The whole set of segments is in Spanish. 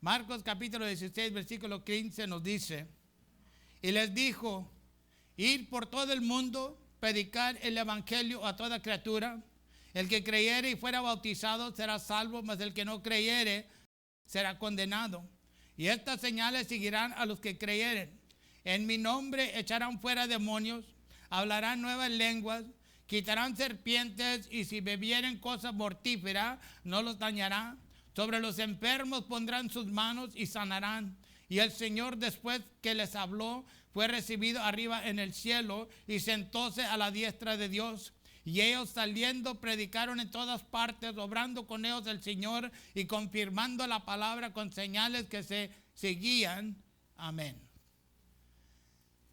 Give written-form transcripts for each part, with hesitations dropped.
Marcos capítulo 16, versículo 15 nos dice, y les dijo, ir por todo el mundo, predicar el evangelio a toda criatura. El que creyere y fuera bautizado será salvo, mas el que no creyere será condenado. Y estas señales seguirán a los que creyeren. En mi nombre echarán fuera demonios, hablarán nuevas lenguas, quitarán serpientes, y si bebieren cosas mortíferas no los dañará. Sobre los enfermos pondrán sus manos y sanarán. Y el Señor, después que les habló, fue recibido arriba en el cielo y sentóse a la diestra de Dios. Y ellos saliendo predicaron en todas partes, obrando con ellos el Señor y confirmando la palabra con señales que se seguían. Amén.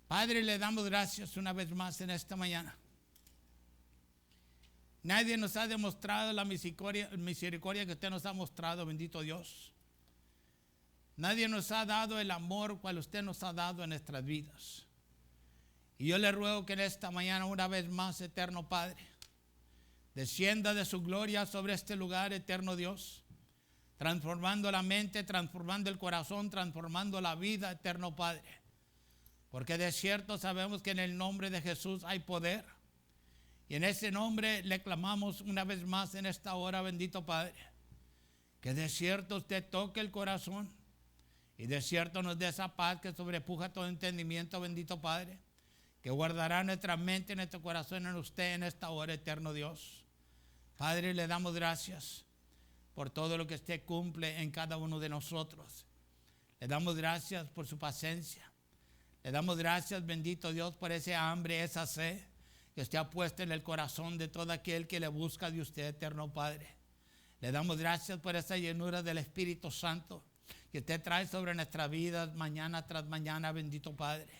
Padre, le damos gracias una vez más en esta mañana. Nadie nos ha demostrado la misericordia que usted nos ha mostrado, bendito Dios. Nadie nos ha dado el amor cual usted nos ha dado en nuestras vidas. Y yo le ruego que en esta mañana una vez más, eterno Padre, descienda de su gloria sobre este lugar, eterno Dios, transformando la mente, transformando el corazón, transformando la vida, eterno Padre. Porque de cierto sabemos que en el nombre de Jesús hay poder. Y en ese nombre le clamamos una vez más en esta hora, bendito Padre, que de cierto usted toque el corazón y de cierto nos dé esa paz que sobrepuja todo entendimiento, bendito Padre, que guardará nuestra mente y nuestro corazón en usted en esta hora, eterno Dios. Padre, le damos gracias por todo lo que usted cumple en cada uno de nosotros. Le damos gracias por su paciencia. Le damos gracias, bendito Dios, por ese hambre, esa sed que usted ha puesto en el corazón de todo aquel que le busca de usted, eterno Padre. Le damos gracias por esa llenura del Espíritu Santo que usted trae sobre nuestras vidas mañana tras mañana, bendito Padre.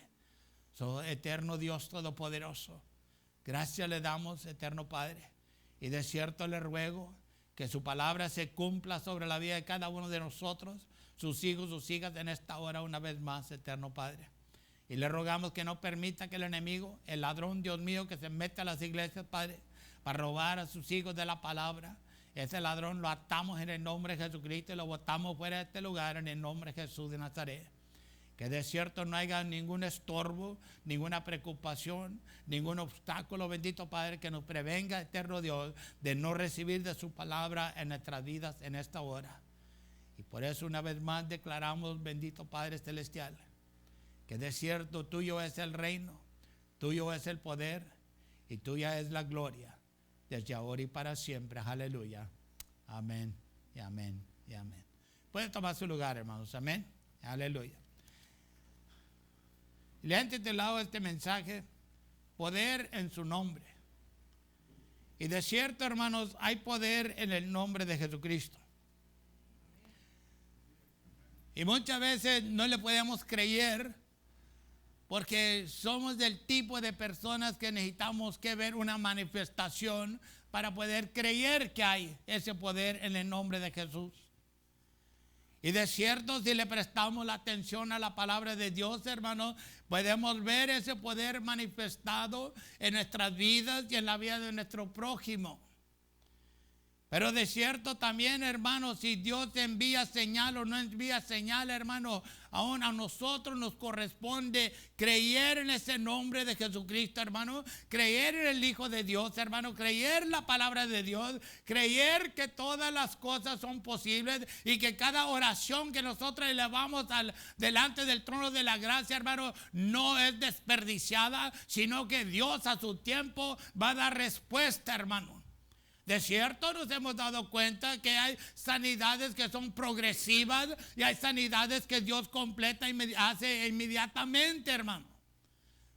Eterno Dios Todopoderoso, gracias le damos, eterno Padre. Y de cierto le ruego que su palabra se cumpla sobre la vida de cada uno de nosotros, sus hijos, sus hijas, en esta hora una vez más, eterno Padre. Y le rogamos que no permita que el enemigo, el ladrón, Dios mío, que se meta a las iglesias, Padre, para robar a sus hijos de la palabra. Ese ladrón lo atamos en el nombre de Jesucristo y lo botamos fuera de este lugar en el nombre de Jesús de Nazaret. Que de cierto no haya ningún estorbo, ninguna preocupación, ningún obstáculo, bendito Padre, que nos prevenga, eterno Dios, de no recibir de su palabra en nuestras vidas en esta hora. Y por eso una vez más declaramos, bendito Padre Celestial, que de cierto tuyo es el reino, tuyo es el poder y tuya es la gloria, desde ahora y para siempre. Aleluya. Amén y amén y amén. Pueden tomar su lugar, hermanos. Amén. Aleluya. Le han titulado este mensaje, poder en su nombre. Y de cierto, hermanos, hay poder en el nombre de Jesucristo. Y muchas veces no le podemos creer, porque somos del tipo de personas que necesitamos que ver una manifestación para poder creer que hay ese poder en el nombre de Jesús. Y de cierto, si le prestamos la atención a la palabra de Dios, hermano, podemos ver ese poder manifestado en nuestras vidas y en la vida de nuestro prójimo. Pero de cierto también, hermano, si Dios envía señal o no envía señal, hermano, aún a nosotros nos corresponde creer en ese nombre de Jesucristo, hermano, creer en el Hijo de Dios, hermano, creer la palabra de Dios, creer que todas las cosas son posibles y que cada oración que nosotros elevamos delante del trono de la gracia, hermano, no es desperdiciada, sino que Dios a su tiempo va a dar respuesta, hermano. De cierto nos hemos dado cuenta que hay sanidades que son progresivas y hay sanidades que Dios completa y hace inmediatamente, hermano.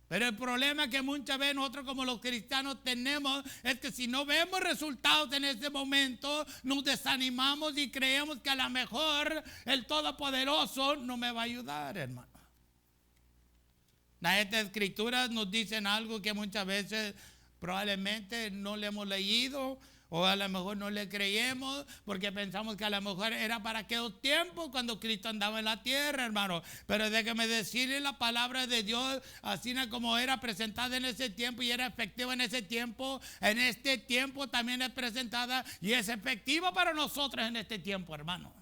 Pero el problema que muchas veces nosotros como los cristianos tenemos es que si no vemos resultados en ese momento, nos desanimamos y creemos que a lo mejor el Todopoderoso no me va a ayudar, hermano. Las escrituras nos dicen algo que muchas veces probablemente no le hemos leído, o a lo mejor no le creemos porque pensamos que a lo mejor era para aquellos tiempos cuando Cristo andaba en la tierra, hermano. Pero déjeme decirle la palabra de Dios, así como era presentada en ese tiempo y era efectiva en ese tiempo, en este tiempo también es presentada y es efectiva para nosotros en este tiempo, hermano.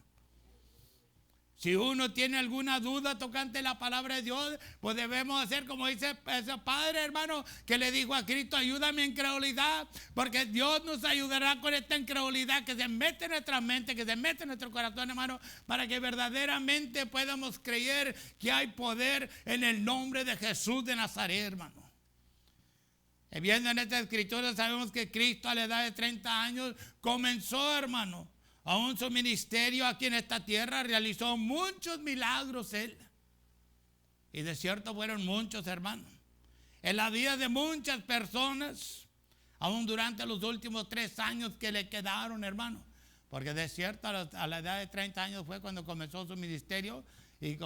Si uno tiene alguna duda tocante la palabra de Dios, pues debemos hacer como dice ese padre, hermano, que le dijo a Cristo: ayúdame en incredulidad, porque Dios nos ayudará con esta incredulidad que se mete en nuestra mente, que se mete en nuestro corazón, hermano, para que verdaderamente podamos creer que hay poder en el nombre de Jesús de Nazaret, hermano. Viendo en esta escritura, sabemos que Cristo a la edad de 30 años comenzó, hermano, aún su ministerio aquí en esta tierra. Realizó muchos milagros él. Y de cierto fueron muchos, hermanos. En la vida de muchas personas, aún durante los últimos 3 años que le quedaron, hermano. Porque de cierto a la edad de 30 años fue cuando comenzó su ministerio. Y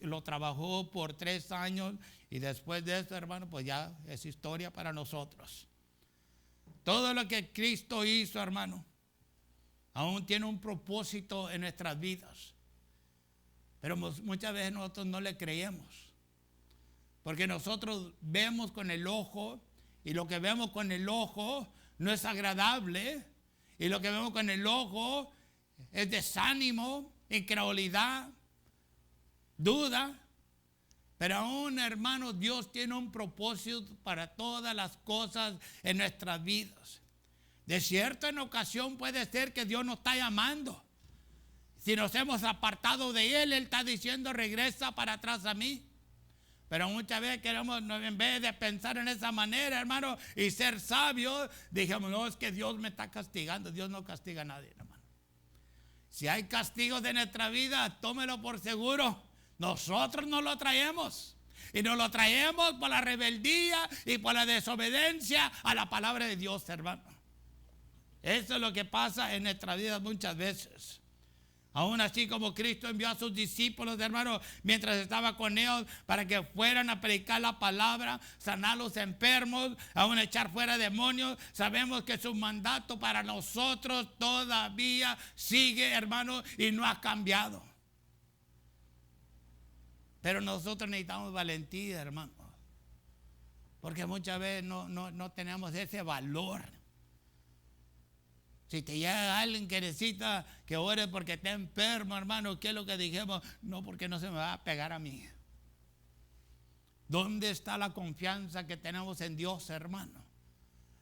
lo trabajó por 3 años. Y después de eso, hermano, pues ya es historia para nosotros. Todo lo que Cristo hizo, hermano, aún tiene un propósito en nuestras vidas. Pero muchas veces nosotros no le creemos. Porque nosotros vemos con el ojo, y lo que vemos con el ojo no es agradable. Y lo que vemos con el ojo es desánimo, incredulidad, duda. Pero aún, hermano, Dios tiene un propósito para todas las cosas en nuestras vidas. De cierto, en ocasión puede ser que Dios nos está llamando. Si nos hemos apartado de Él, Él está diciendo: regresa para atrás a mí. Pero muchas veces queremos, en vez de pensar en esa manera, hermano, y ser sabios, dijimos: no, es que Dios me está castigando. Dios no castiga a nadie, hermano. Si hay castigos de nuestra vida, tómelo por seguro. Nosotros no lo traemos. Y nos lo traemos por la rebeldía y por la desobediencia a la palabra de Dios, hermano. Eso es lo que pasa en nuestra vida muchas veces. Aún así como Cristo envió a sus discípulos, hermanos, mientras estaba con ellos, para que fueran a predicar la palabra, sanar los enfermos, aún echar fuera demonios. Sabemos que su mandato para nosotros todavía sigue, hermano, y no ha cambiado. Pero nosotros necesitamos valentía, hermano, porque muchas veces no tenemos ese valor. Si te llega alguien que necesita que ore porque está enfermo, hermano, ¿qué es lo que dijimos? No, porque no se me va a pegar a mí. ¿Dónde está la confianza que tenemos en Dios, hermano?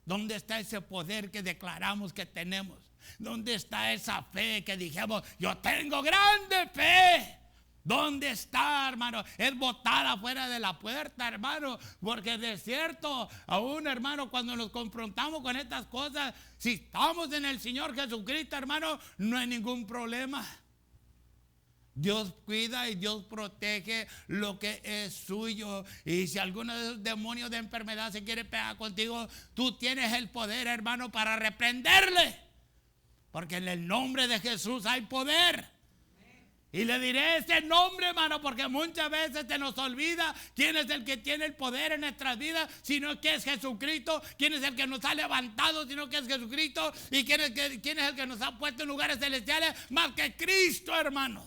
¿Dónde está ese poder que declaramos que tenemos? ¿Dónde está esa fe que dijimos: yo tengo grande fe? ¿Dónde está, hermano? Es botar afuera de la puerta, hermano. Porque de cierto, aún, hermano, cuando nos confrontamos con estas cosas, si estamos en el Señor Jesucristo, hermano, no hay ningún problema. Dios cuida y Dios protege lo que es suyo. Y si alguno de esos demonios de enfermedad se quiere pegar contigo, tú tienes el poder, hermano, para reprenderle. Porque en el nombre de Jesús hay poder. Y le diré ese nombre, hermano, porque muchas veces se nos olvida quién es el que tiene el poder en nuestras vidas, sino que es Jesucristo. Quién es el que nos ha levantado, sino que es Jesucristo. Y quién es el que nos ha puesto en lugares celestiales, más que Cristo, hermano.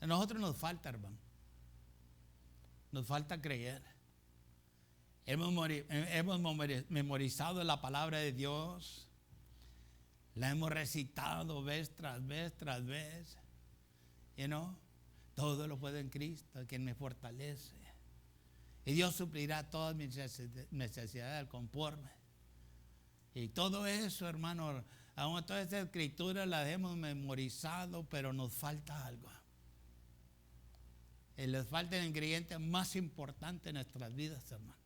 A nosotros nos falta, hermano. Nos falta creer. Hemos memorizado la palabra de Dios. La hemos recitado vez tras vez tras vez. Todo lo puedo en Cristo, quien me fortalece. Y Dios suplirá todas mis necesidades conforme. Y todo eso, hermano, aún toda esta escritura la hemos memorizado, pero nos falta algo. Y les falta el ingrediente más importante en nuestras vidas, hermano.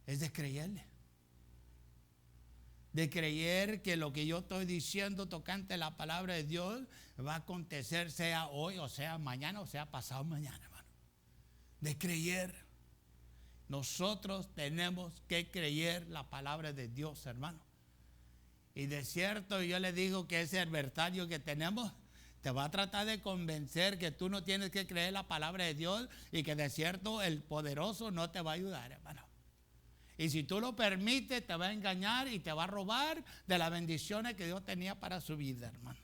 Es de creerle. De creer que lo que yo estoy diciendo tocante la palabra de Dios va a acontecer, sea hoy, o sea mañana, o sea pasado mañana, hermano. De creer. Nosotros tenemos que creer la palabra de Dios, hermano. Y de cierto, yo le digo que ese adversario que tenemos te va a tratar de convencer que tú no tienes que creer la palabra de Dios, y que de cierto el poderoso no te va a ayudar, hermano. Y si tú lo permites, te va a engañar y te va a robar de las bendiciones que Dios tenía para su vida, hermano.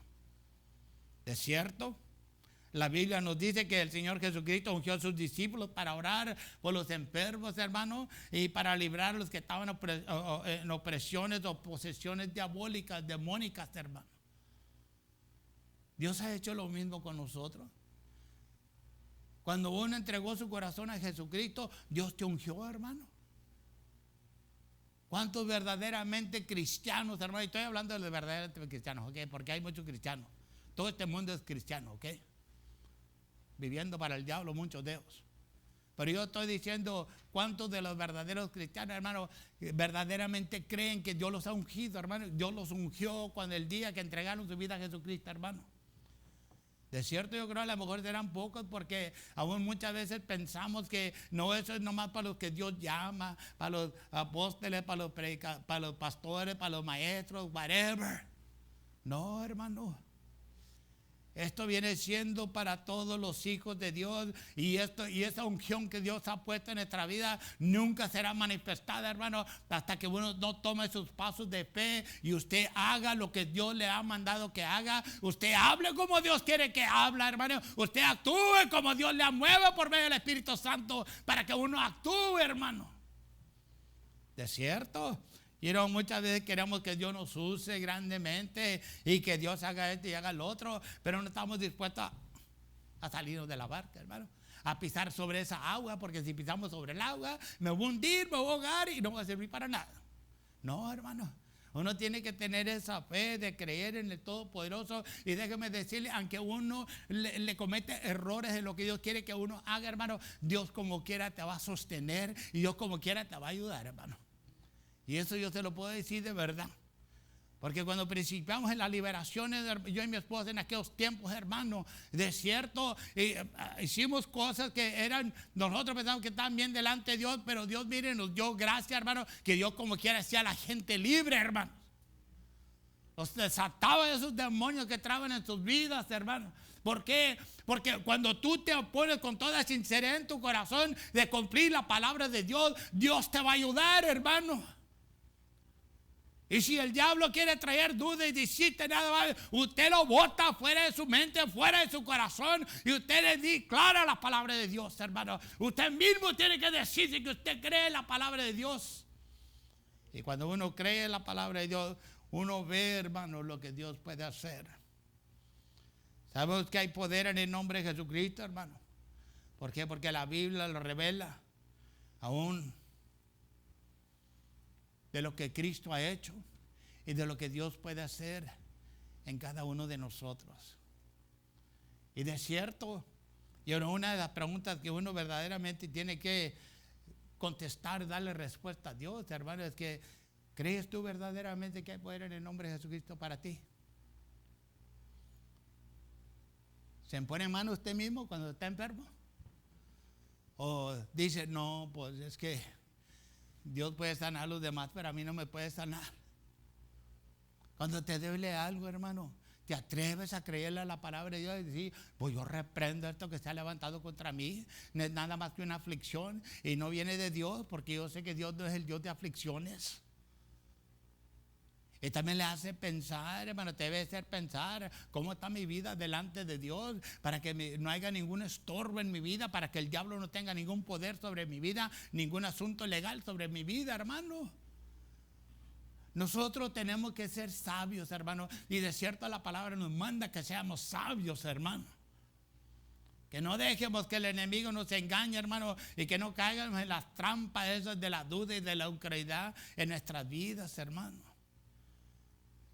De cierto, La Biblia nos dice que el Señor Jesucristo ungió a sus discípulos para orar por los enfermos, hermano, y para librar a los que estaban en opresiones o posesiones diabólicas, demónicas, hermano. Dios ha hecho lo mismo con nosotros. Cuando uno entregó su corazón a Jesucristo, Dios te ungió, hermano. ¿Cuántos verdaderamente cristianos, hermano? Y estoy hablando de verdaderamente cristianos, ¿ok? Porque hay muchos cristianos. Todo este mundo es cristiano, ¿ok? Viviendo para el diablo, muchos de ellos. Pero yo estoy diciendo, ¿cuántos de los verdaderos cristianos, hermano, verdaderamente creen que Dios los ha ungido, hermano? Dios los ungió cuando el día que entregaron su vida a Jesucristo, hermano. De cierto, yo creo a lo mejor serán pocos, porque aún muchas veces pensamos que no, eso es nomás para los que Dios llama, para los apóstoles, para los pastores, para los maestros, whatever. No, hermano. Esto viene siendo para todos los hijos de Dios, y esa unción que Dios ha puesto en nuestra vida nunca será manifestada, hermano, hasta que uno no tome sus pasos de fe y usted haga lo que Dios le ha mandado que haga. Usted hable como Dios quiere que hable, hermano. Usted actúe como Dios le mueve por medio del Espíritu Santo para que uno actúe, hermano. ¿De cierto? Y muchas veces queremos que Dios nos use grandemente y que Dios haga esto y haga lo otro, pero no estamos dispuestos a salirnos de la barca, hermano, a pisar sobre esa agua, porque si pisamos sobre el agua me voy a hundir, me voy a ahogar y no va a servir para nada. No, hermano, uno tiene que tener esa fe de creer en el Todopoderoso, y déjeme decirle, aunque uno le comete errores en lo que Dios quiere que uno haga, hermano, Dios como quiera te va a sostener y Dios como quiera te va a ayudar, hermano. Y eso yo se lo puedo decir de verdad. Porque cuando principiamos en las liberaciones, yo y mi esposa en aquellos tiempos, hermano, de cierto, hicimos cosas que eran, nosotros pensamos que estaban bien delante de Dios, pero Dios, mire, nos dio gracia, hermano, que Dios como quiera hacía a la gente libre, hermano. Los desataba de esos demonios que traban en sus vidas, hermano. ¿Por qué? Porque cuando tú te opones con toda sinceridad en tu corazón de cumplir la palabra de Dios, Dios te va a ayudar, hermano. Y si el diablo quiere traer dudas y decirte nada más, usted lo bota fuera de su mente, fuera de su corazón, y usted le declara la palabra de Dios, hermano. Usted mismo tiene que decirse que usted cree en la palabra de Dios. Y cuando uno cree en la palabra de Dios, uno ve, hermano, lo que Dios puede hacer. Sabemos que hay poder en el nombre de Jesucristo, hermano. ¿Por qué? Porque la Biblia lo revela aún de lo que Cristo ha hecho y de lo que Dios puede hacer en cada uno de nosotros. Y de cierto, y una de las preguntas que uno verdaderamente tiene que contestar, darle respuesta a Dios, hermano, es que ¿crees tú verdaderamente que hay poder en el nombre de Jesucristo para ti? ¿Se pone en mano usted mismo cuando está enfermo? ¿O dice, no, pues es que Dios puede sanar a los demás, pero a mí no me puede sanar? Cuando te duele algo, hermano, te atreves a creerle a la palabra de Dios y decir, pues yo reprendo esto que se ha levantado contra mí. No es nada más que una aflicción y no viene de Dios, porque yo sé que Dios no es el Dios de aflicciones. Y también le hace pensar, hermano, te debe hacer pensar cómo está mi vida delante de Dios, para que no haya ningún estorbo en mi vida, para que el diablo no tenga ningún poder sobre mi vida, ningún asunto legal sobre mi vida, hermano. Nosotros tenemos que ser sabios, hermano, y de cierto la palabra nos manda que seamos sabios, hermano. Que no dejemos que el enemigo nos engañe, hermano, y que no caigamos en las trampas esas de la duda y de la incredulidad en nuestras vidas, hermano.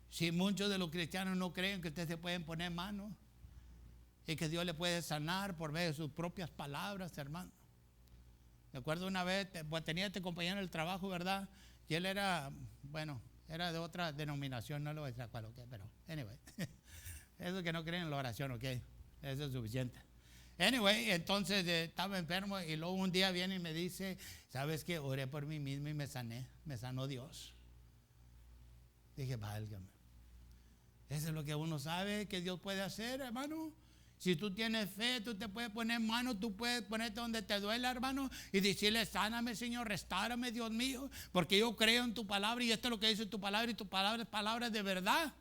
Si muchos de los cristianos no creen que ustedes se pueden poner manos y que Dios le puede sanar por medio de sus propias palabras, hermano. Me acuerdo una vez, pues tenía este compañero del trabajo, ¿verdad? Y él era, bueno, era de otra denominación, no lo voy a decir cuál, ok, pero anyway. Eso que no creen en la oración, ok, eso es suficiente. Anyway, entonces estaba enfermo y luego un día viene y me dice, ¿sabes qué? Oré por mí mismo y me sané, me sanó Dios. Dije, válgame. Eso es lo que uno sabe que Dios puede hacer, hermano. Si tú tienes fe, tú te puedes poner mano, tú puedes ponerte donde te duele, hermano, y decirle, sáname, Señor, restaurame, Dios mío, porque yo creo en tu palabra y esto es lo que dice tu palabra, y tu palabra es palabra de verdad.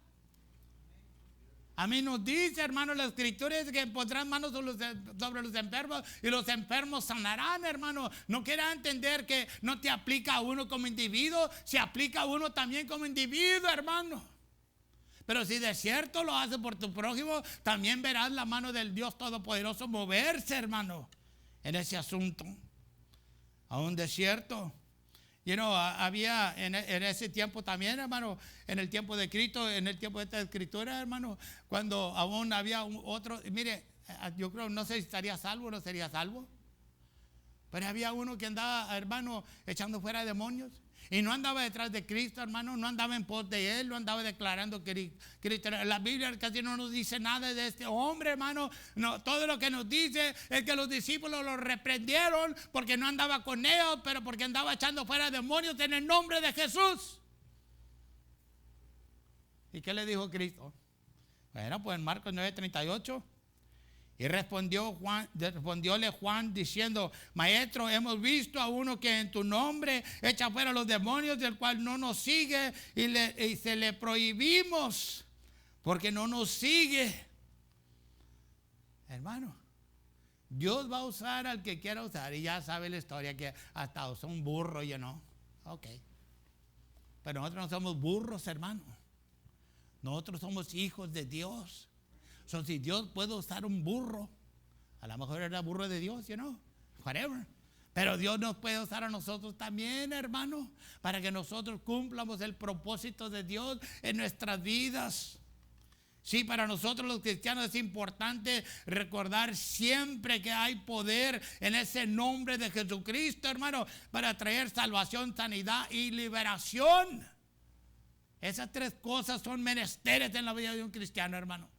A mí nos dice, hermano, la escritura es que pondrán manos sobre los enfermos y los enfermos sanarán, hermano. No quiera entender que no te aplica a uno como individuo, se aplica a uno también como individuo, hermano. Pero si de cierto lo haces por tu prójimo, también verás la mano del Dios Todopoderoso moverse, hermano, en ese asunto. Aún de cierto. Había en ese tiempo también, hermano, en el tiempo de Cristo, en el tiempo de esta escritura, hermano, cuando aún había otro, mire, yo creo, no sé si estaría salvo o no sería salvo, pero había uno que andaba, hermano, echando fuera demonios. Y no andaba detrás de Cristo, hermano, no andaba en pos de Él, no andaba declarando que Cristo. La Biblia casi no nos dice nada de este hombre, hermano. No, todo lo que nos dice es que los discípulos lo reprendieron porque no andaba con ellos, pero porque andaba echando fuera demonios en el nombre de Jesús. ¿Y qué le dijo Cristo? Bueno, pues en Marcos 9:38. Y respondióle Juan diciendo: Maestro, hemos visto a uno que en tu nombre echa fuera los demonios, del cual no nos sigue, y se le prohibimos porque no nos sigue. Hermano, Dios va a usar al que quiera usar. Y ya sabe la historia que hasta usó un burro, ok. Pero nosotros no somos burros, hermano. Nosotros somos hijos de Dios. Si Dios puede usar un burro, a lo mejor era burro de Dios, whatever. Pero Dios nos puede usar a nosotros también, hermano, para que nosotros cumplamos el propósito de Dios en nuestras vidas. Sí, para nosotros los cristianos es importante recordar siempre que hay poder en ese nombre de Jesucristo, hermano, para traer salvación, sanidad y liberación. Esas tres cosas son menesteres en la vida de un cristiano, hermano.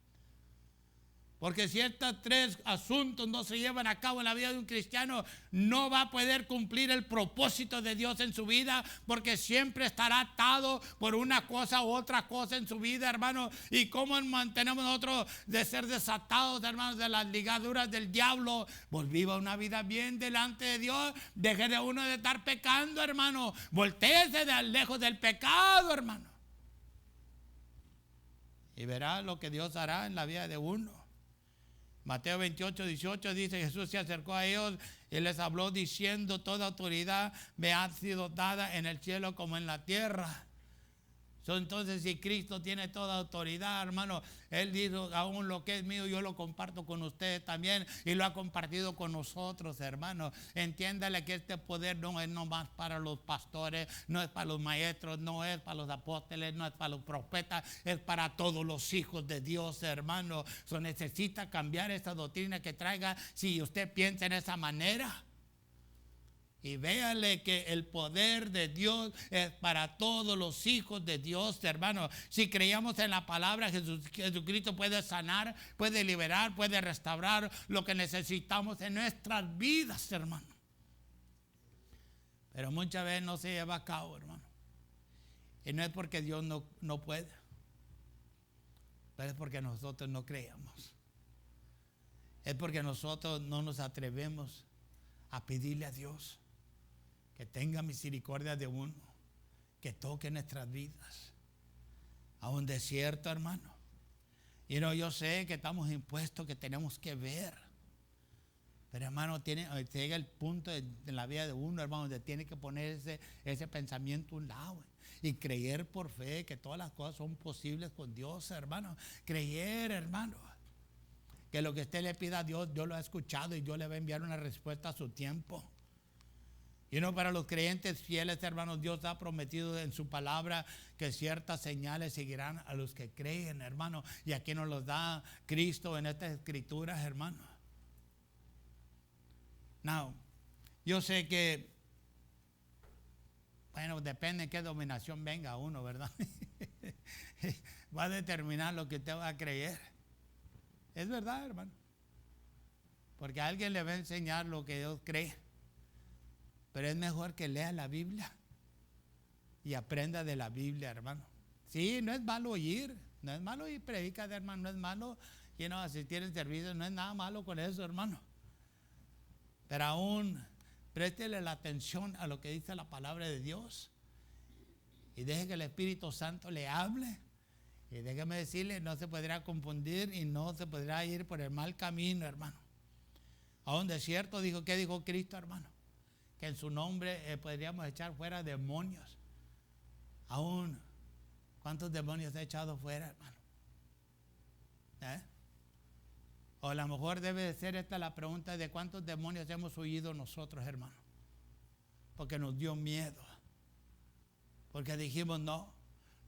Porque si estos tres asuntos no se llevan a cabo en la vida de un cristiano, no va a poder cumplir el propósito de Dios en su vida, porque siempre estará atado por una cosa u otra cosa en su vida, hermano. Y cómo mantenemos nosotros de ser desatados, hermanos, de las ligaduras del diablo. Pues viva una vida bien delante de Dios. Deje de uno de estar pecando, hermano. Voltéese lejos del pecado, hermano. Y verá lo que Dios hará en la vida de uno. Mateo 28:18 dice: Jesús se acercó a ellos y les habló diciendo: toda autoridad me ha sido dada en el cielo como en la tierra. Entonces, si Cristo tiene toda autoridad, hermano, Él dijo: aún lo que es mío yo lo comparto con ustedes también, y lo ha compartido con nosotros, hermano. Entiéndale que este poder no es nomás para los pastores, no es para los maestros, no es para los apóstoles, no es para los profetas, es para todos los hijos de Dios, hermano. Necesita cambiar esa doctrina que traiga, si usted piensa en esa manera. Y véale que el poder de Dios es para todos los hijos de Dios, hermano. Si creíamos en la palabra, Jesucristo puede sanar, puede liberar, puede restaurar lo que necesitamos en nuestras vidas, hermano. Pero muchas veces no se lleva a cabo, hermano. Y no es porque Dios no puede, pero es porque nosotros no creemos. Es porque nosotros no nos atrevemos a pedirle a Dios que tenga misericordia de uno, que toque nuestras vidas. Aún de cierto, hermano. Yo sé que estamos impuestos, que tenemos que ver. Pero, hermano, llega el punto de la vida de uno, hermano, donde tiene que poner ese pensamiento a un lado y creer por fe que todas las cosas son posibles con Dios, hermano. Creer, hermano, que lo que usted le pida a Dios, Dios lo ha escuchado y Dios le va a enviar una respuesta a su tiempo. Para los creyentes fieles, hermanos, Dios ha prometido en su palabra que ciertas señales seguirán a los que creen, hermano. Y aquí nos los da Cristo en estas escrituras, hermano. Yo sé que, depende de qué dominación venga a uno, ¿verdad? Va a determinar lo que usted va a creer. Es verdad, hermano. Porque alguien le va a enseñar lo que Dios cree. Pero es mejor que lea la Biblia y aprenda de la Biblia, hermano. Sí, no es malo oír, no es malo oír predicar, hermano, no es malo asistir en servicio, no es nada malo con eso, hermano. Pero aún préstele la atención a lo que dice la palabra de Dios y deje que el Espíritu Santo le hable Y déjeme decirle, no se podrá confundir y no se podrá ir por el mal camino, hermano. A un desierto, ¿qué dijo Cristo, hermano? Que en su nombre podríamos echar fuera demonios. Aún, ¿cuántos demonios ha echado fuera, hermano? O a lo mejor debe de ser esta la pregunta de cuántos demonios hemos huido nosotros, hermano. Porque nos dio miedo. Porque dijimos, no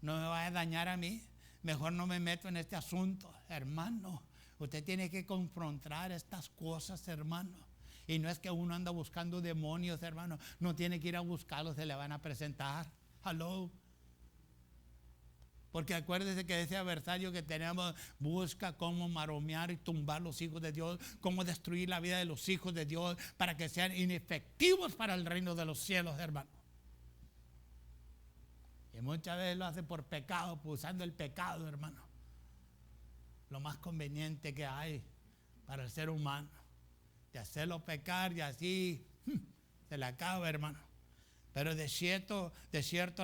me va a dañar a mí. Mejor no me meto en este asunto, hermano. Usted tiene que confrontar estas cosas, hermano. Y no es que uno anda buscando demonios, hermano. No tiene que ir a buscarlos, se le van a presentar. Hello. Porque acuérdese que ese adversario que tenemos busca cómo maromear y tumbar los hijos de Dios, cómo destruir la vida de los hijos de Dios para que sean inefectivos para el reino de los cielos, hermano. Y muchas veces lo hace por pecado, usando el pecado, hermano. Lo más conveniente que hay para el ser humano. De hacerlo pecar y así se le acaba, hermano. Pero de cierto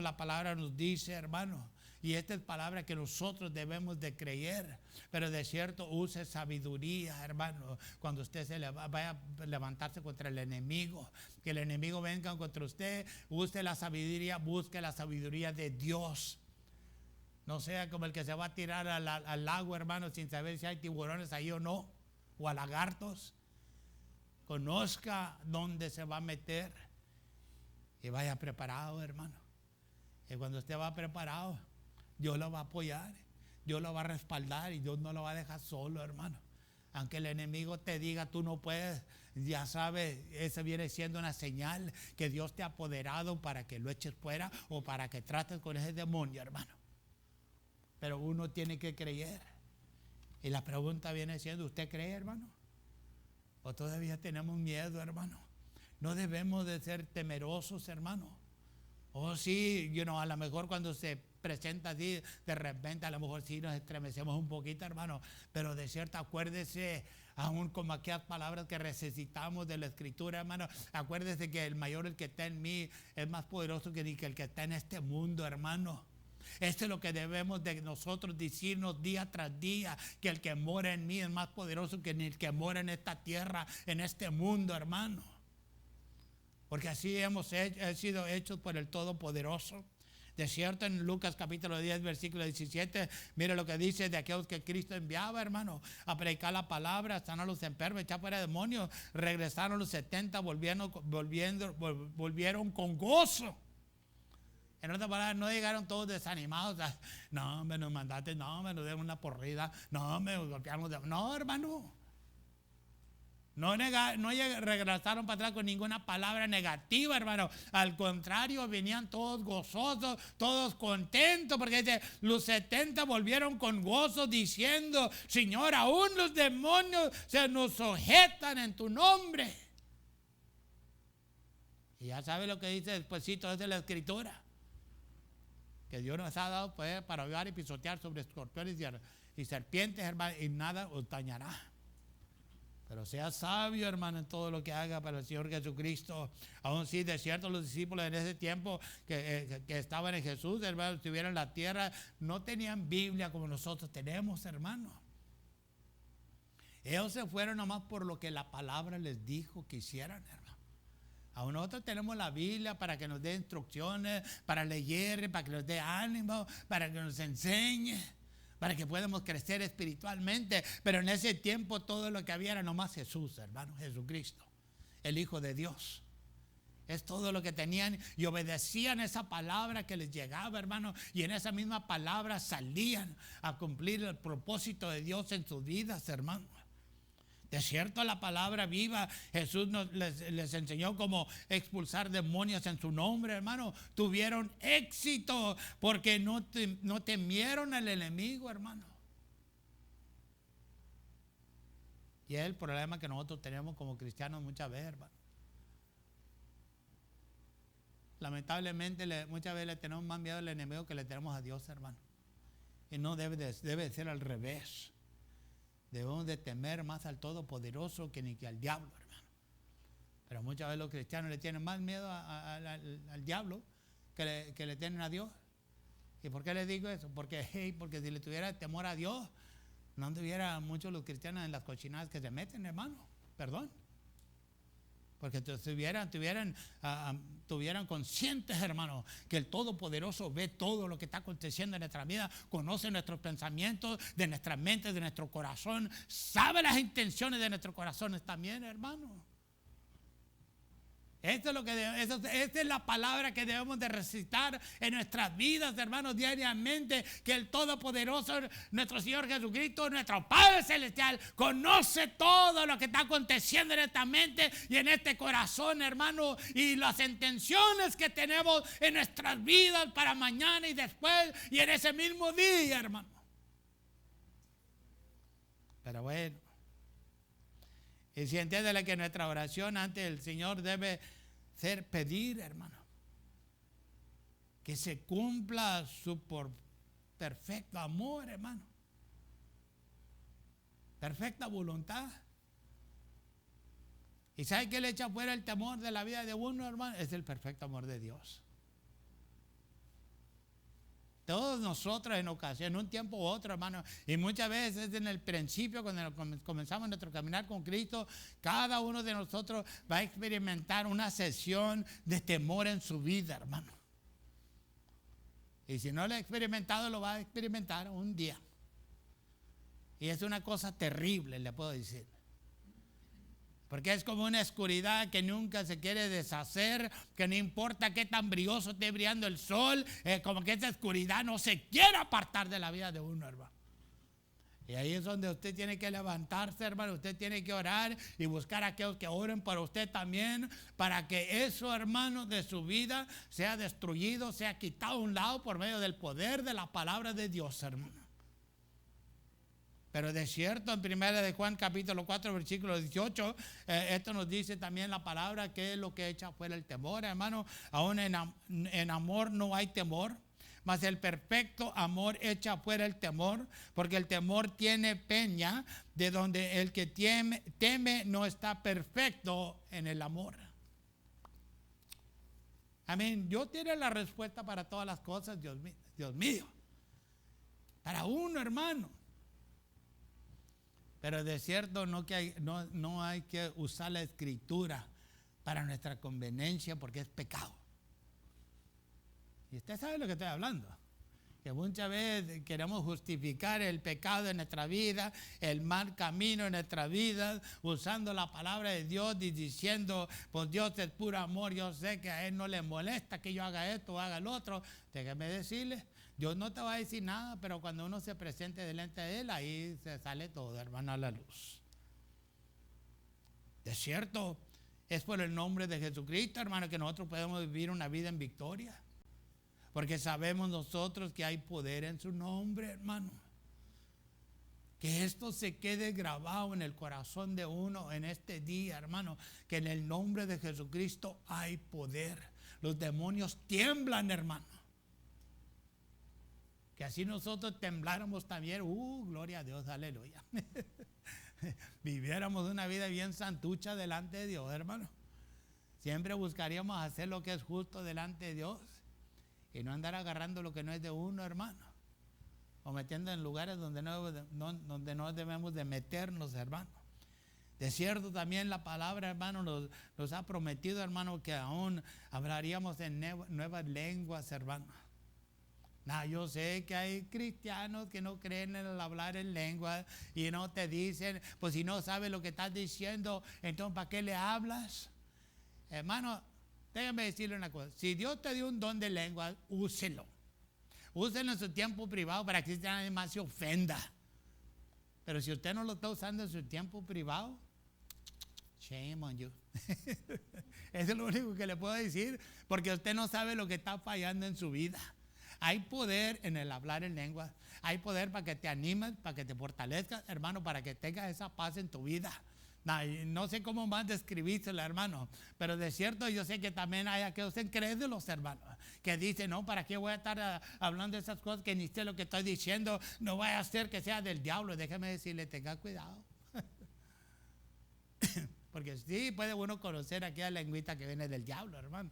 la palabra nos dice, hermano, y esta es palabra que nosotros debemos de creer, pero de cierto use sabiduría, hermano, cuando usted vaya a levantarse contra el enemigo, que el enemigo venga contra usted, use la sabiduría, busque la sabiduría de Dios. No sea como el que se va a tirar al lago, hermano, sin saber si hay tiburones ahí o no, o a lagartos. Conozca dónde se va a meter y vaya preparado, hermano. Y cuando usted va preparado, Dios lo va a apoyar, Dios lo va a respaldar y Dios no lo va a dejar solo, hermano. Aunque el enemigo te diga tú no puedes, ya sabes, eso viene siendo una señal que Dios te ha apoderado para que lo eches fuera o para que trates con ese demonio, hermano. Pero uno tiene que creer. Y la pregunta viene siendo, ¿usted cree, hermano? ¿O todavía tenemos miedo, hermano? No debemos de ser temerosos, hermano. Oh, sí, a lo mejor cuando se presenta así, de repente a lo mejor sí nos estremecemos un poquito, hermano. Pero de cierto, acuérdese, aún como aquellas palabras que necesitamos de la Escritura, hermano. Acuérdese que el mayor, el que está en mí, es más poderoso que el que está en este mundo, hermano. Esto es lo que debemos de nosotros decirnos día tras día, que el que mora en mí es más poderoso que el que mora en esta tierra, en este mundo, hermano. Porque así hemos sido hechos por el Todopoderoso. De cierto, en Lucas capítulo 10, versículo 17, mire lo que dice de aquellos que Cristo enviaba, hermano, a predicar la palabra, a sanar a los enfermos, echar fuera demonios. Regresaron los 70, volvieron con gozo. En otras palabras, no llegaron todos desanimados. No, me nos mandaste, no, me nos dieron una porrida, no, me golpeamos. No, hermano. No regresaron para atrás con ninguna palabra negativa, hermano. Al contrario, venían todos gozosos, todos contentos, porque dice, los 70 volvieron con gozo diciendo, Señor, aún los demonios se nos sujetan en tu nombre. Y ya sabe lo que dice despuesito de la Escritura. Que Dios nos ha dado poder para ahogar y pisotear sobre escorpiones y serpientes, hermano, y nada os dañará. Pero sea sabio, hermano, en todo lo que haga para el Señor Jesucristo. Aún sí, de cierto, los discípulos en ese tiempo que estaban en Jesús, hermano, estuvieron en la tierra, no tenían Biblia como nosotros tenemos, hermano. Ellos se fueron nomás por lo que la palabra les dijo que hicieran, hermano. Aún nosotros tenemos la Biblia para que nos dé instrucciones, para leer, para que nos dé ánimo, para que nos enseñe, para que podamos crecer espiritualmente. Pero en ese tiempo todo lo que había era nomás Jesús, hermano, Jesucristo, el Hijo de Dios. Es todo lo que tenían y obedecían esa palabra que les llegaba, hermano. Y en esa misma palabra salían a cumplir el propósito de Dios en sus vidas, hermano. De cierto, la palabra viva, Jesús les enseñó cómo expulsar demonios en su nombre, hermano. Tuvieron éxito porque no temieron al enemigo, hermano. Y es el problema que nosotros tenemos como cristianos muchas veces, hermano. Lamentablemente, muchas veces le tenemos más miedo al enemigo que le tenemos a Dios, hermano. Y no debe ser al revés. Debemos de temer más al Todopoderoso que ni que al diablo, hermano. Pero muchas veces los cristianos le tienen más miedo al diablo que le tienen a Dios. ¿Y por qué les digo eso? Porque si le tuviera temor a Dios, no anduviera muchos los cristianos en las cochinadas que se meten, hermano. Perdón. Porque tuvieran conscientes, hermano, que el Todopoderoso ve todo lo que está aconteciendo en nuestra vida, conoce nuestros pensamientos, de nuestras mentes, de nuestro corazón, sabe las intenciones de nuestros corazones también, hermano. Esta es la palabra que debemos de recitar en nuestras vidas, hermanos, diariamente, que el Todopoderoso, nuestro Señor Jesucristo, nuestro Padre Celestial, conoce todo lo que está aconteciendo en esta mente y en este corazón, hermano, y las intenciones que tenemos en nuestras vidas para mañana y después y en ese mismo día, hermano. Pero bueno, y si entiende que nuestra oración ante el Señor debe ser pedir, hermano, que se cumpla su perfecto amor, hermano, perfecta voluntad. ¿Y sabe qué le echa fuera el temor de la vida de uno, hermano? Es el perfecto amor de Dios. Todos nosotros en ocasión, en un tiempo u otro, hermano, y muchas veces en el principio, cuando comenzamos nuestro caminar con Cristo, cada uno de nosotros va a experimentar una sesión de temor en su vida, hermano. Y si no lo ha experimentado, lo va a experimentar un día. Y es una cosa terrible, le puedo decir. Porque es como una oscuridad que nunca se quiere deshacer, que no importa qué tan brilloso esté brillando el sol, como que esa oscuridad no se quiere apartar de la vida de uno, hermano. Y ahí es donde usted tiene que levantarse, hermano. Usted tiene que orar y buscar a aquellos que oren para usted también, para que eso, hermano, de su vida sea destruido, sea quitado a un lado por medio del poder de la palabra de Dios, hermano. Pero de cierto, en 1 de Juan capítulo 4, versículo 18, esto nos dice también la palabra, que es lo que echa fuera el temor, hermano. Aún en amor no hay temor, mas el perfecto amor echa fuera el temor, porque el temor tiene peña, de donde el que teme no está perfecto en el amor. Amén. Dios tiene la respuesta para todas las cosas, Dios mío. Para uno, hermano. Pero de cierto no hay que usar la escritura para nuestra conveniencia, porque es pecado. Y usted sabe lo que estoy hablando. Que muchas veces queremos justificar el pecado en nuestra vida, el mal camino en nuestra vida, usando la palabra de Dios y diciendo, pues Dios es puro amor, yo sé que a Él no le molesta que yo haga esto o haga el otro. Déjeme decirle, Dios no te va a decir nada, pero cuando uno se presente delante de Él, ahí se sale todo, hermano, a la luz. De cierto, es por el nombre de Jesucristo, hermano, que nosotros podemos vivir una vida en victoria. Porque sabemos nosotros que hay poder en su nombre, hermano. Que esto se quede grabado en el corazón de uno en este día, hermano. Que en el nombre de Jesucristo hay poder. Los demonios tiemblan, hermano. Que así nosotros tembláramos también. Gloria a Dios, aleluya. Viviéramos una vida bien santucha delante de Dios, hermano. Siempre buscaríamos hacer lo que es justo delante de Dios. Y no andar agarrando lo que no es de uno, hermano. O metiendo en lugares donde no debemos de meternos, hermano. De cierto, también la palabra, hermano, nos ha prometido, hermano, que aún hablaríamos en nuevas lenguas, hermano. Yo sé que hay cristianos que no creen en el hablar en lenguas y no te dicen, pues si no sabes lo que estás diciendo, entonces ¿para qué le hablas? Hermano, déjame decirle una cosa. Si Dios te dio un don de lengua, úselo. Úselo en su tiempo privado para que nadie más se ofenda. Pero si usted no lo está usando en su tiempo privado, shame on you. Eso es lo único que le puedo decir, porque usted no sabe lo que está fallando en su vida. Hay poder en el hablar en lengua. Hay poder para que te animes, para que te fortalezcas, hermano, para que tengas esa paz en tu vida. No sé cómo más describírselo, hermano, pero de cierto yo sé que también hay aquellos incrédulos, hermano, que dicen, no, ¿para qué voy a estar hablando de esas cosas que ni sé lo que estoy diciendo? No vaya a ser que sea del diablo. Déjeme decirle, tenga cuidado. Porque sí puede uno conocer aquella lengüita que viene del diablo, hermano.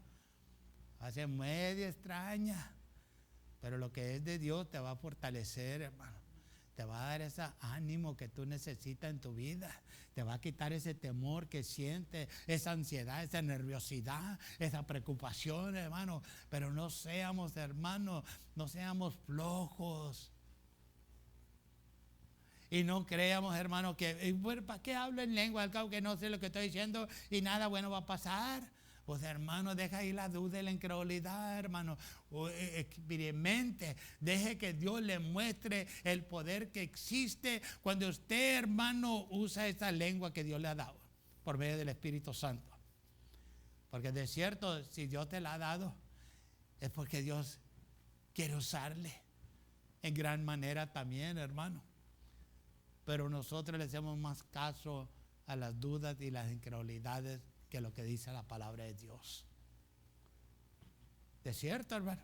Hace medio extraña. Pero lo que es de Dios te va a fortalecer, hermano. Te va a dar ese ánimo que tú necesitas en tu vida. Te va a quitar ese temor que sientes, esa ansiedad, esa nerviosidad, esa preocupación, hermano. Pero no seamos, hermanos, no seamos flojos. Y no creamos, hermano, que bueno, ¿para qué hablo en lengua? Al cabo que no sé lo que estoy diciendo y nada bueno va a pasar. Pues, hermano, deja ahí la duda y la incredulidad, hermano. Experimente, deje que Dios le muestre el poder que existe cuando usted, hermano, usa esa lengua que Dios le ha dado por medio del Espíritu Santo. Porque de cierto, si Dios te la ha dado, es porque Dios quiere usarle en gran manera también, hermano. Pero nosotros le hacemos más caso a las dudas y las incredulidades que lo que dice la palabra de Dios. ¿De cierto, hermano?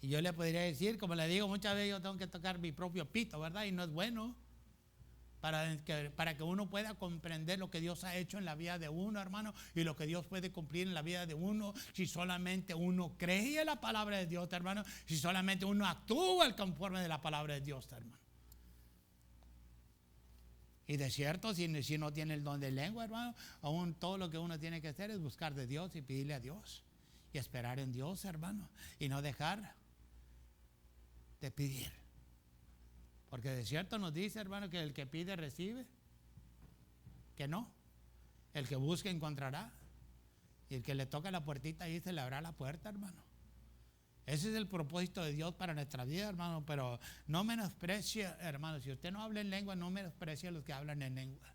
Y yo le podría decir, como le digo, muchas veces yo tengo que tocar mi propio pito, ¿verdad? Y no es bueno para que uno pueda comprender lo que Dios ha hecho en la vida de uno, hermano, y lo que Dios puede cumplir en la vida de uno si solamente uno cree en la palabra de Dios, hermano, si solamente uno actúa conforme de la palabra de Dios, hermano. Y de cierto, si no tiene el don de lengua, hermano, aún todo lo que uno tiene que hacer es buscar de Dios y pedirle a Dios. Y esperar en Dios, hermano. Y no dejar de pedir. Porque de cierto nos dice, hermano, que el que pide recibe. Que no. El que busca encontrará. Y el que le toca la puertita ahí se le abrirá la puerta, hermano. Ese es el propósito de Dios para nuestra vida, hermano. Pero no menosprecie, hermano. Si usted no habla en lengua, no menosprecie a los que hablan en lengua.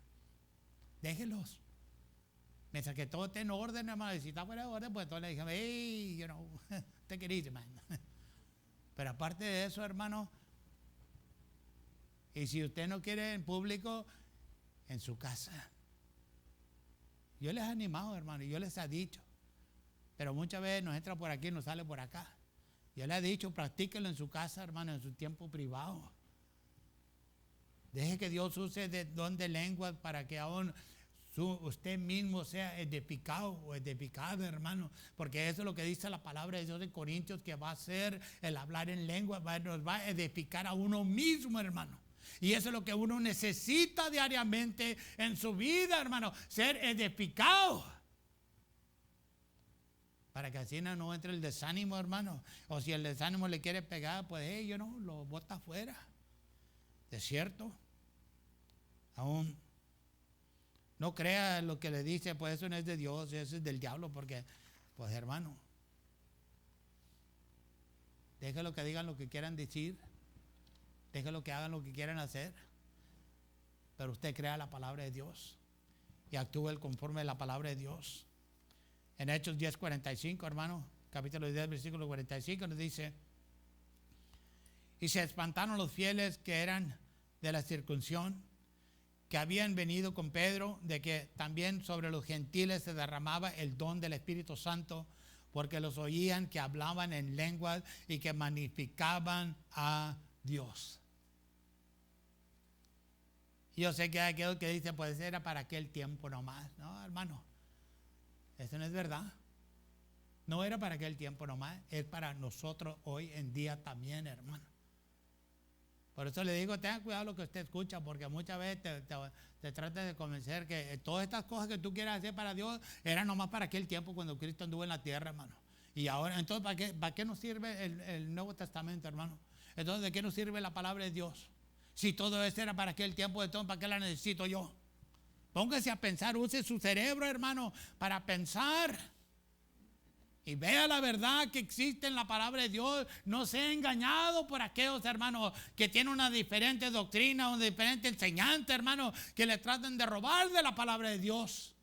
Déjelos. Mientras que todo esté en orden, hermano. Y si está fuera de orden, pues todos le dicen, hey, te querís, hermano. Pero aparte de eso, hermano, y si usted no quiere en público, en su casa. Yo les he animado, hermano, y yo les he dicho. Pero muchas veces nos entra por aquí y nos sale por acá. Yo le he dicho, practíquelo en su casa, hermano, en su tiempo privado. Deje que Dios use de don de lenguas para que aún usted mismo sea edificado o edificado, hermano. Porque eso es lo que dice la palabra de Dios en Corintios, que va a ser el hablar en lengua, nos va a edificar a uno mismo, hermano. Y eso es lo que uno necesita diariamente en su vida, hermano, ser edificado. Para que así no entre el desánimo, hermano. O si el desánimo le quiere pegar, pues lo bota afuera. ¿De cierto? Aún no crea lo que le dice, pues eso no es de Dios, eso es del diablo, porque, pues hermano, déjalo que digan lo que quieran decir, déjalo que hagan lo que quieran hacer, pero usted crea la palabra de Dios y actúe conforme a la palabra de Dios. En Hechos 10:45, hermano, capítulo 10, versículo 45, nos dice: y se espantaron los fieles que eran de la circuncisión, que habían venido con Pedro, de que también sobre los gentiles se derramaba el don del Espíritu Santo, porque los oían que hablaban en lenguas y que magnificaban a Dios. Yo sé que hay aquellos que dicen, pues era para aquel tiempo nomás. No, hermano, eso no es verdad. No era para aquel tiempo nomás, es para nosotros hoy en día también, hermano. Por eso le digo, tenga cuidado lo que usted escucha, porque muchas veces te trata de convencer que todas estas cosas que tú quieras hacer para Dios eran nomás para aquel tiempo cuando Cristo anduvo en la tierra, hermano. Y ahora, entonces, ¿para qué nos sirve el Nuevo Testamento, hermano? Entonces, ¿de qué nos sirve la palabra de Dios? Si todo eso era para aquel tiempo, entonces, ¿para qué la necesito yo? Póngase a pensar, use su cerebro, hermano, para pensar. Y vea la verdad que existe en la palabra de Dios. No sea engañado por aquellos hermanos que tienen una diferente doctrina, una diferente enseñanza, hermano, que le tratan de robar de la palabra de Dios.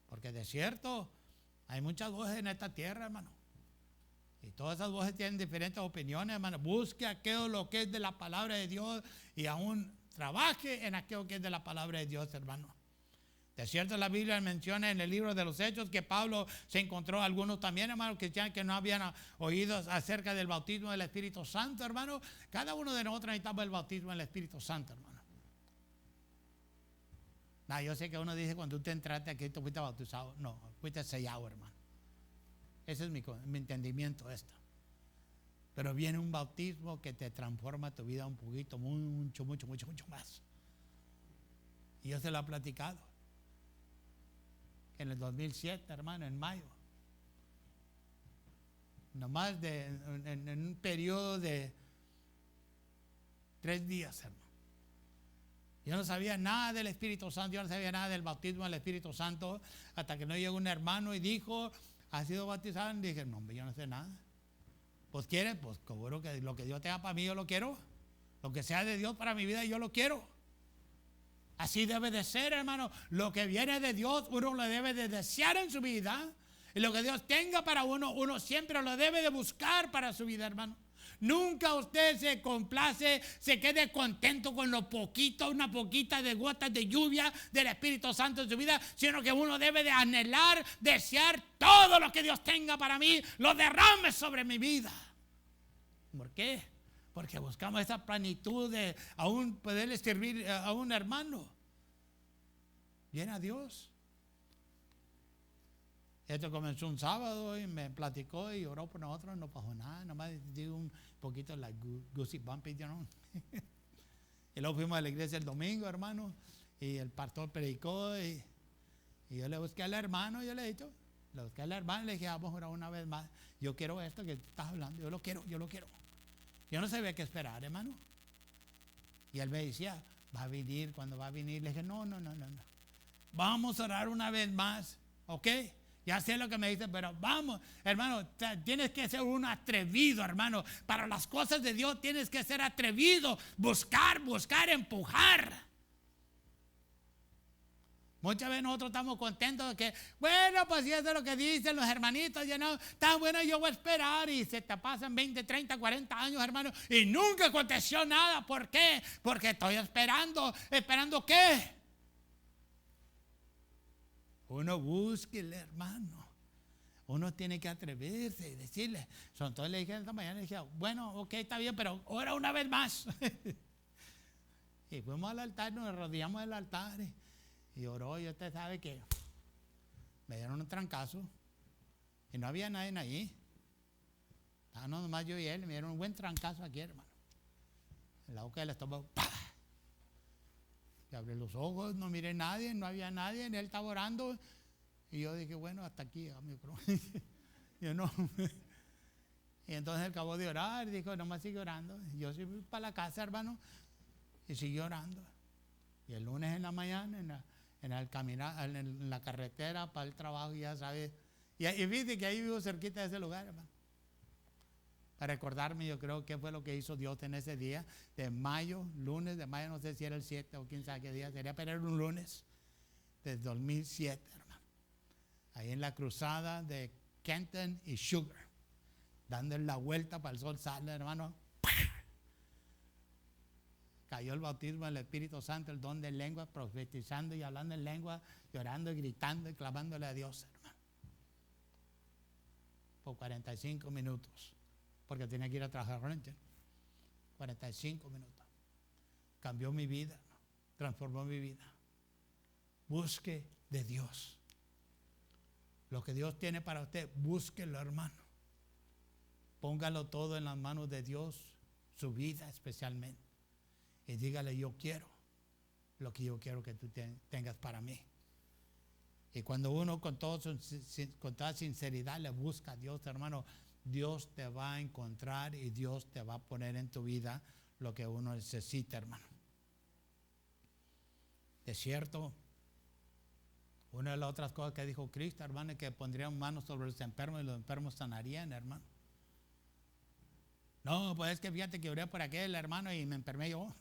Porque de cierto, hay muchas voces en esta tierra, hermano. Y todas esas voces tienen diferentes opiniones, hermano. Busque aquello lo que es de la palabra de Dios y aún trabaje en aquello que es de la palabra de Dios, hermano. De cierto, la Biblia menciona en el libro de los Hechos que Pablo se encontró algunos también, hermanos, cristianos que no habían oído acerca del bautismo del Espíritu Santo, hermano. Cada uno de nosotros necesitamos el bautismo del Espíritu Santo, hermano. No, yo sé que uno dice cuando usted entraste aquí, tú fuiste bautizado. No, fuiste sellado, hermano. Ese es mi entendimiento de esto. Pero viene un bautismo que te transforma tu vida un poquito, mucho más. Y yo se lo he platicado. En el 2007, hermano, en mayo. Nomás en un periodo de 3 días, hermano. Yo no sabía nada del Espíritu Santo, yo no sabía nada del bautismo del Espíritu Santo, hasta que no llegó un hermano y dijo, ¿ha sido bautizado? Y dije, no, hombre, yo no sé nada. Pues quiere, pues seguro que lo que Dios tenga para mí yo lo quiero. Lo que sea de Dios para mi vida yo lo quiero. Así debe de ser, hermano. Lo que viene de Dios uno lo debe de desear en su vida. Y lo que Dios tenga para uno, uno siempre lo debe de buscar para su vida, hermano. Nunca usted se complace, se quede contento con lo poquito, una poquita de gotas de lluvia del Espíritu Santo en su vida, sino que uno debe de anhelar, desear todo lo que Dios tenga para mí, lo derrame sobre mi vida. ¿Por qué? Porque buscamos esa plenitud de aún poderle servir a un hermano. Viene a Dios. Esto comenzó un sábado y me platicó y oró por nosotros, no pasó nada, nomás dio un poquito la goosey bumpy, you know. Y luego fuimos a la iglesia el domingo, hermano, y el pastor predicó y yo le busqué al hermano, yo le he dicho, le busqué al hermano y le dije, vamos a orar una vez más, yo quiero esto que estás hablando, yo lo quiero. Yo no sabía qué esperar, hermano. Y él me decía, va a venir, cuando va a venir, le dije, no. Vamos a orar una vez más, ¿ok? Ya sé lo que me dicen, pero vamos, hermano, tienes que ser un atrevido, hermano. Para las cosas de Dios tienes que ser atrevido, buscar, empujar. Muchas veces nosotros estamos contentos de que, bueno, pues si eso es lo que dicen los hermanitos, ya no, está bueno, yo voy a esperar. Y se te pasan 20, 30, 40 años, hermano, y nunca aconteció nada. ¿Por qué? Porque estoy esperando. ¿Esperando qué? Uno búsquele, hermano. Uno tiene que atreverse y decirle. Entonces le dije esta mañana, le dije, bueno, ok, está bien, pero ora una vez más. Y fuimos al altar, nos arrodillamos al altar y oró. Y usted sabe que me dieron un trancazo y no había nadie allí. Estábamos nomás yo y él, me dieron un buen trancazo aquí, hermano. En la boca del estómago, ¡pah! Y abrí los ojos, no miré a nadie, no había nadie, él estaba orando. Y yo dije, bueno, hasta aquí, amigo. Yo no. Y entonces él acabó de orar y dijo, nomás sigue orando. Y yo fui para la casa, hermano, y siguió orando. Y el lunes en la mañana, en la carretera para el trabajo, ya sabes. Y fíjate que ahí vivo cerquita de ese lugar, hermano. Para recordarme, yo creo que fue lo que hizo Dios en ese día de mayo, lunes de mayo, no sé si era el 7 o quién sabe qué día sería, pero era un lunes de 2007, hermano. Ahí en la cruzada de Kenton y Sugar, dándole la vuelta para el sol sale, hermano. Cayó el bautismo del Espíritu Santo, el don de lengua, profetizando y hablando en lengua, llorando y gritando y clamándole a Dios, hermano. Por 45 minutos. Porque tenía que ir a trabajar, 45 minutos. Cambió mi vida, transformó mi vida. Busque de Dios. Lo que Dios tiene para usted, búsquelo, hermano. Póngalo todo en las manos de Dios, su vida especialmente. Y dígale, yo quiero lo que yo quiero que tú tengas para mí. Y cuando uno con toda sinceridad le busca a Dios, hermano, Dios te va a encontrar y Dios te va a poner en tu vida lo que uno necesita, hermano. De cierto, una de las otras cosas que dijo Cristo, hermano, es que pondrían manos sobre los enfermos y los enfermos sanarían, hermano. No, pues es que fíjate que oré por aquel, hermano, y me enfermé yo.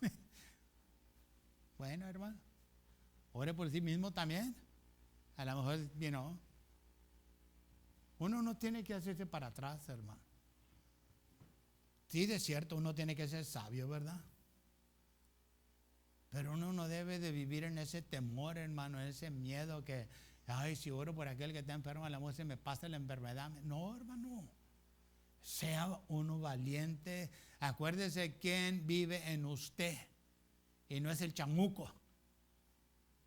Bueno, hermano, ore por sí mismo también. A lo mejor, uno no tiene que hacerse para atrás, hermano. Sí, de cierto, uno tiene que ser sabio, ¿verdad? Pero uno no debe de vivir en ese temor, hermano, en ese miedo que, ay, si oro por aquel que está enfermo, a lo mejor se me pasa la enfermedad. No, hermano. Sea uno valiente. Acuérdese quién vive en usted. Y no es el chamuco.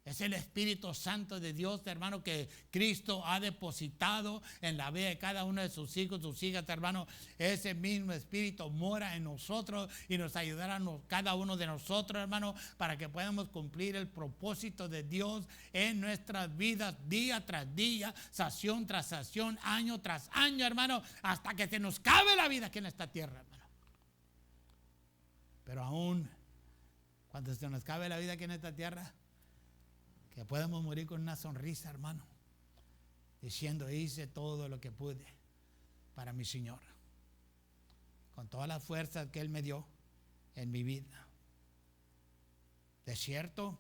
Es el Espíritu Santo de Dios, hermano, que Cristo ha depositado en la vida de cada uno de sus hijos, sus hijas, hermano. Ese mismo Espíritu mora en nosotros y nos ayudará a cada uno de nosotros, hermano, para que podamos cumplir el propósito de Dios en nuestras vidas, día tras día, sación tras sación, año tras año, hermano, hasta que se nos cabe la vida aquí en esta tierra, hermano. Pero aún cuando se nos cabe la vida aquí en esta tierra, que podemos morir con una sonrisa, hermano, diciendo: hice todo lo que pude para mi Señor, con todas las fuerzas que Él me dio en mi vida. De cierto,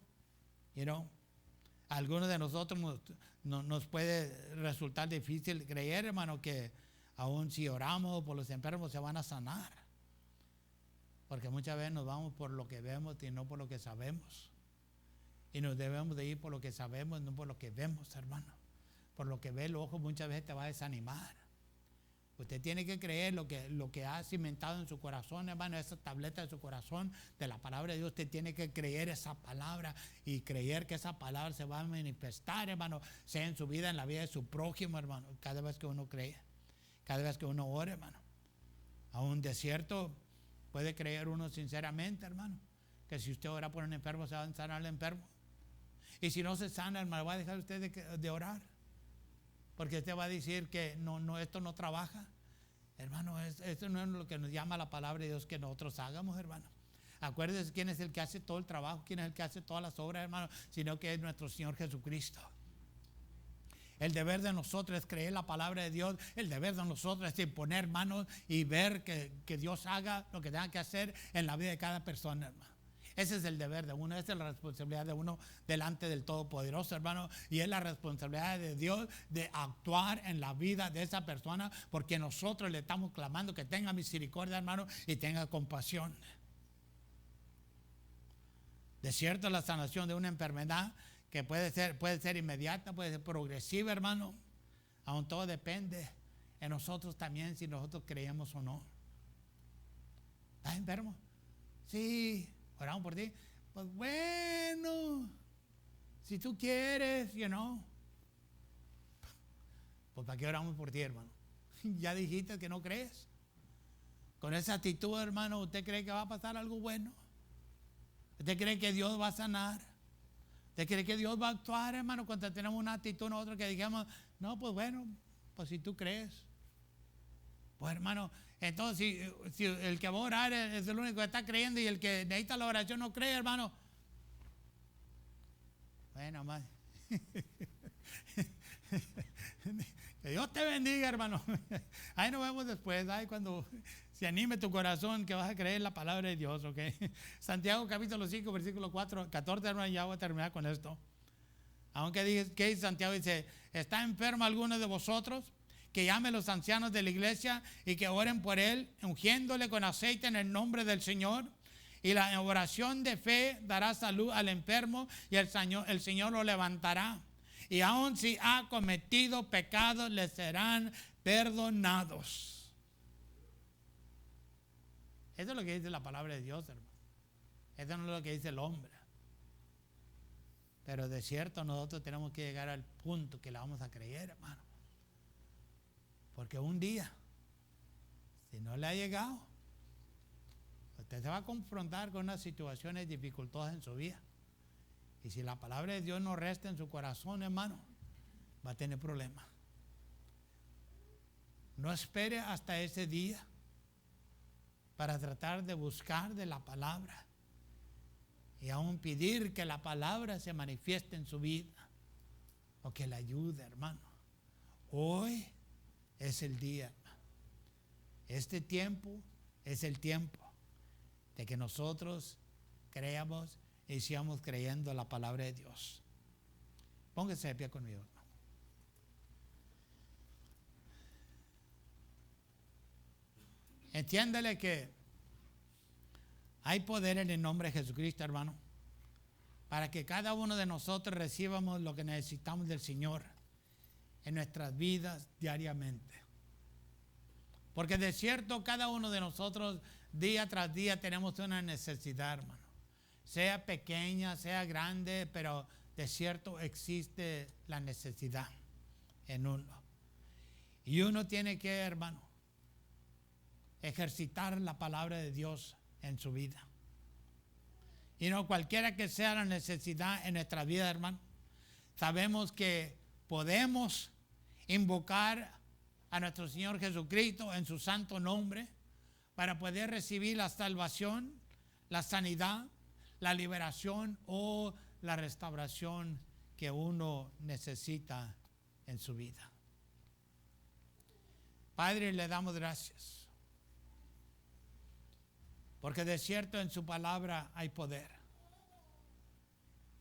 a algunos de nosotros nos puede resultar difícil creer, hermano, que aún si oramos por los enfermos se van a sanar, porque muchas veces nos vamos por lo que vemos y no por lo que sabemos. Y nos debemos de ir por lo que sabemos, no por lo que vemos, hermano. Por lo que ve el ojo muchas veces te va a desanimar. Usted tiene que creer lo que ha cimentado en su corazón, hermano, esa tableta de su corazón, de la palabra de Dios. Usted tiene que creer esa palabra y creer que esa palabra se va a manifestar, hermano, sea en su vida, en la vida de su prójimo, hermano. Cada vez que uno cree, cada vez que uno ora, hermano. Aún de cierto, puede creer uno sinceramente, hermano, que si usted ora por un enfermo se va a sanar al enfermo. Y si no se sana, hermano, ¿va a dejar usted de orar? Porque usted va a decir que esto no trabaja. Hermano, esto no es lo que nos llama la palabra de Dios que nosotros hagamos, hermano. Acuérdese quién es el que hace todo el trabajo, quién es el que hace todas las obras, hermano, sino que es nuestro Señor Jesucristo. El deber de nosotros es creer la palabra de Dios. El deber de nosotros es imponer manos y ver que Dios haga lo que tenga que hacer en la vida de cada persona, hermano. Ese es el deber de uno, esa es la responsabilidad de uno delante del Todopoderoso, hermano. Y es la responsabilidad de Dios de actuar en la vida de esa persona, porque nosotros le estamos clamando que tenga misericordia, hermano, y tenga compasión. De cierto, la sanación de una enfermedad que puede ser inmediata, puede ser progresiva, hermano. Aún todo depende en nosotros también, si nosotros creemos o no. ¿Estás enfermo? Sí. Oramos por ti. Pues bueno, si tú quieres, pues ¿para qué oramos por ti, hermano? Ya dijiste que no crees. Con esa actitud, hermano, ¿usted cree que va a pasar algo bueno? ¿Usted cree que Dios va a sanar? ¿Usted cree que Dios va a actuar, hermano, cuando tenemos una actitud nosotros que digamos: no, pues bueno, pues si tú crees? Pues hermano, entonces si el que va a orar es el único que está creyendo y el que necesita la oración no cree, hermano. Bueno, más. Que Dios te bendiga, hermano. Ahí nos vemos después. Ahí cuando se anime tu corazón que vas a creer la palabra de Dios, ¿ok? Santiago capítulo 5, versículo 14, hermano, ya voy a terminar con esto. Aunque dice Santiago, dice: ¿está enfermo alguno de vosotros? Que llame a los ancianos de la iglesia y que oren por él, ungiéndole con aceite en el nombre del Señor. Y la oración de fe dará salud al enfermo y el Señor lo levantará. Y aun si ha cometido pecados, le serán perdonados. Eso es lo que dice la palabra de Dios, hermano. Eso no es lo que dice el hombre. Pero de cierto nosotros tenemos que llegar al punto que la vamos a creer, hermano. Porque un día, si no le ha llegado, usted se va a confrontar con unas situaciones dificultosas en su vida. Y si la palabra de Dios no resta en su corazón, hermano, va a tener problemas. No espere hasta ese día para tratar de buscar de la palabra y aún pedir que la palabra se manifieste en su vida o que le ayude, hermano. Hoy es el día, hermano. Este tiempo es el tiempo de que nosotros creamos y sigamos creyendo la palabra de Dios. Póngase de pie conmigo, hermano. Entiéndale que hay poder en el nombre de Jesucristo, hermano, para que cada uno de nosotros recibamos lo que necesitamos del Señor en nuestras vidas diariamente. Porque de cierto, cada uno de nosotros día tras día tenemos una necesidad, hermano. Sea pequeña, sea grande, pero de cierto existe la necesidad en uno. Y uno tiene que, hermano, ejercitar la palabra de Dios en su vida. Y no cualquiera que sea la necesidad en nuestra vida, hermano, sabemos que podemos invocar a nuestro Señor Jesucristo en su santo nombre para poder recibir la salvación, la sanidad, la liberación o la restauración que uno necesita en su vida. Padre, le damos gracias, porque de cierto en su palabra hay poder.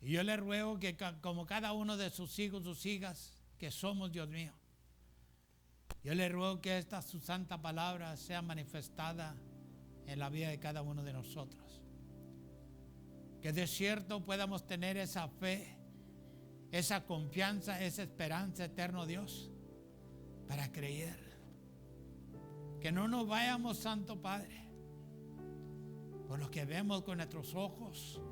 Y yo le ruego que como cada uno de sus hijos, sus hijas, que somos, Dios mío, yo le ruego que esta su santa palabra sea manifestada en la vida de cada uno de nosotros. Que de cierto podamos tener esa fe, esa confianza, esa esperanza eterna, Dios, para creer. Que no nos vayamos, Santo Padre, por lo que vemos con nuestros ojos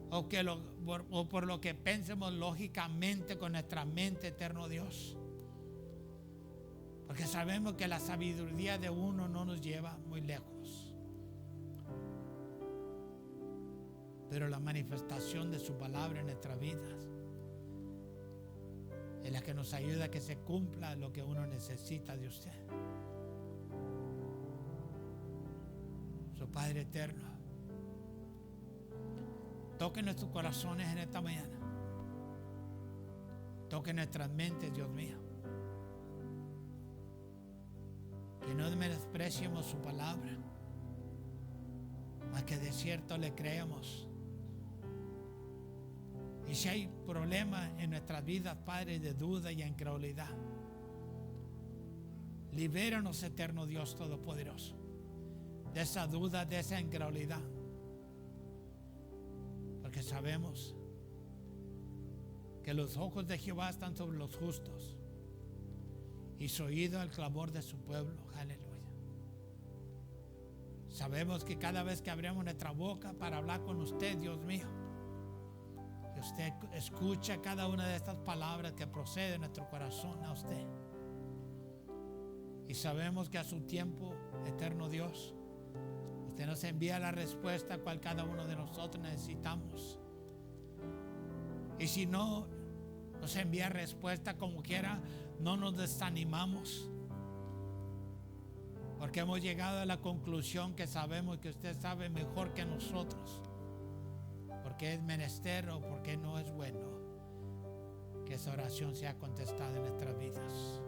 o por lo que pensemos lógicamente con nuestra mente, eterno Dios. Porque sabemos que la sabiduría de uno no nos lleva muy lejos. Pero la manifestación de su palabra en nuestras vidas es la que nos ayuda a que se cumpla lo que uno necesita de usted. Su Padre eterno, toque nuestros corazones en esta mañana. Toque nuestras mentes, Dios mío. Que no menospreciemos su palabra, mas que de cierto le creemos. Y si hay problemas en nuestras vidas, Padre, de duda y incredulidad, libéranos, eterno Dios Todopoderoso, de esa duda, de esa incredulidad. Porque sabemos que los ojos de Jehová están sobre los justos y su oído al clamor de su pueblo. Aleluya. Sabemos que cada vez que abrimos nuestra boca para hablar con usted, Dios mío, que usted escucha cada una de estas palabras que procede de nuestro corazón a usted. Y sabemos que a su tiempo, eterno Dios, usted nos envía la respuesta a cual cada uno de nosotros necesitamos. Y si no nos envía respuesta como quiera, no nos desanimamos, porque hemos llegado a la conclusión que sabemos que usted sabe mejor que nosotros, porque es menester o porque no es bueno que esa oración sea contestada en nuestras vidas.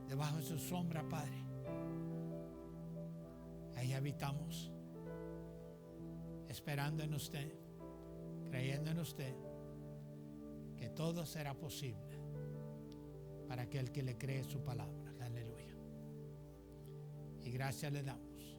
Debajo de su sombra, Padre, ahí habitamos, esperando en usted, creyendo en usted, que todo será posible para aquel que le cree su palabra. Aleluya. Y gracias le damos